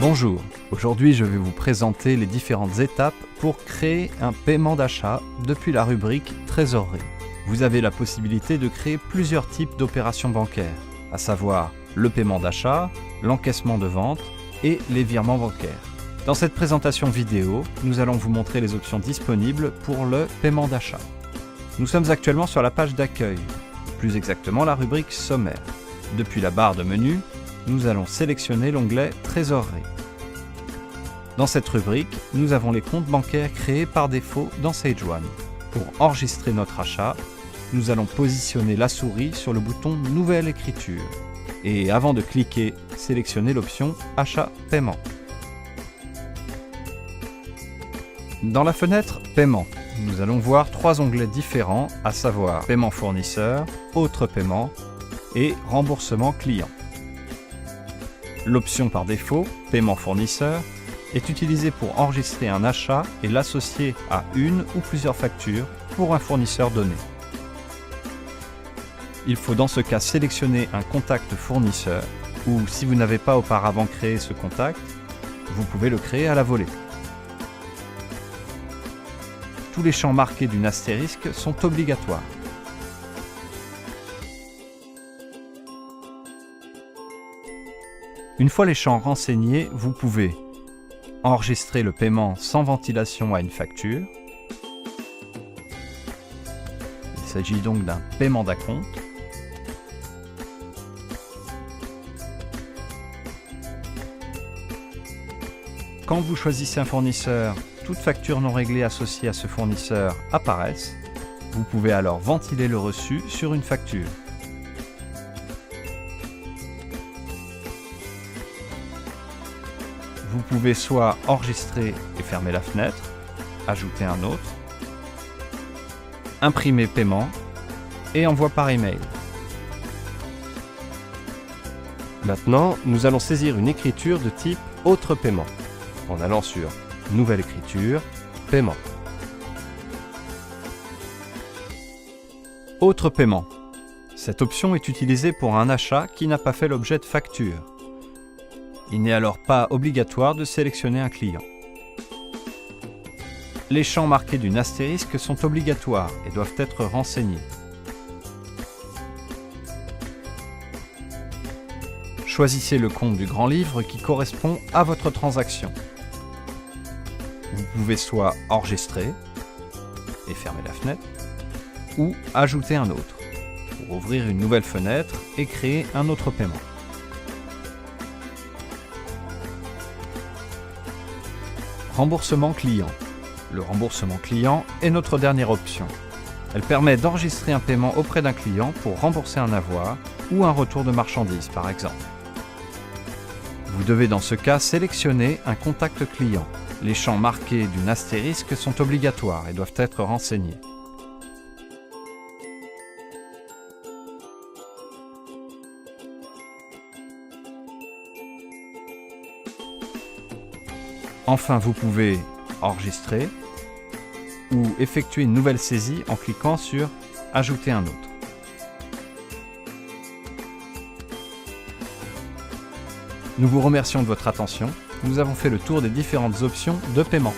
Bonjour, aujourd'hui je vais vous présenter les différentes étapes pour créer un paiement d'achat depuis la rubrique Trésorerie. Vous avez la possibilité de créer plusieurs types d'opérations bancaires, à savoir le paiement d'achat, l'encaissement de vente et les virements bancaires. Dans cette présentation vidéo, nous allons vous montrer les options disponibles pour le paiement d'achat. Nous sommes actuellement sur la page d'accueil, plus exactement la rubrique sommaire. Depuis la barre de menu, nous allons sélectionner l'onglet Trésorerie. Dans cette rubrique, nous avons les comptes bancaires créés par défaut dans Sage One. Pour enregistrer notre achat, nous allons positionner la souris sur le bouton Nouvelle écriture et avant de cliquer, sélectionner l'option Achat Paiement. Dans la fenêtre Paiement, nous allons voir trois onglets différents, à savoir Paiement fournisseur, Autres paiements et Remboursement client. L'option par défaut, Paiement fournisseur, est utilisée pour enregistrer un achat et l'associer à une ou plusieurs factures pour un fournisseur donné. Il faut dans ce cas sélectionner un contact fournisseur ou si vous n'avez pas auparavant créé ce contact, vous pouvez le créer à la volée. Tous les champs marqués d'une astérisque sont obligatoires. Une fois les champs renseignés, vous pouvez enregistrer le paiement sans ventilation à une facture. Il s'agit donc d'un paiement d'acompte. Quand vous choisissez un fournisseur, toutes factures non réglées associées à ce fournisseur apparaissent. Vous pouvez alors ventiler le reçu sur une facture. Vous pouvez soit enregistrer et fermer la fenêtre, ajouter un autre, imprimer paiement et envoi par email. Maintenant, nous allons saisir une écriture de type Autre paiement en allant sur Nouvelle écriture, Paiement. Autre paiement. Cette option est utilisée pour un achat qui n'a pas fait l'objet de facture. Il n'est alors pas obligatoire de sélectionner un client. Les champs marqués d'une astérisque sont obligatoires et doivent être renseignés. Choisissez le compte du grand livre qui correspond à votre transaction. Vous pouvez soit enregistrer et fermer la fenêtre, ou ajouter un autre, pour ouvrir une nouvelle fenêtre et créer un autre paiement. Remboursement client. Le remboursement client est notre dernière option. Elle permet d'enregistrer un paiement auprès d'un client pour rembourser un avoir ou un retour de marchandises par exemple. Vous devez dans ce cas sélectionner un contact client. Les champs marqués d'une astérisque sont obligatoires et doivent être renseignés. Enfin, vous pouvez enregistrer ou effectuer une nouvelle saisie en cliquant sur « Ajouter un autre ». Nous vous remercions de votre attention. Nous avons fait le tour des différentes options de paiement.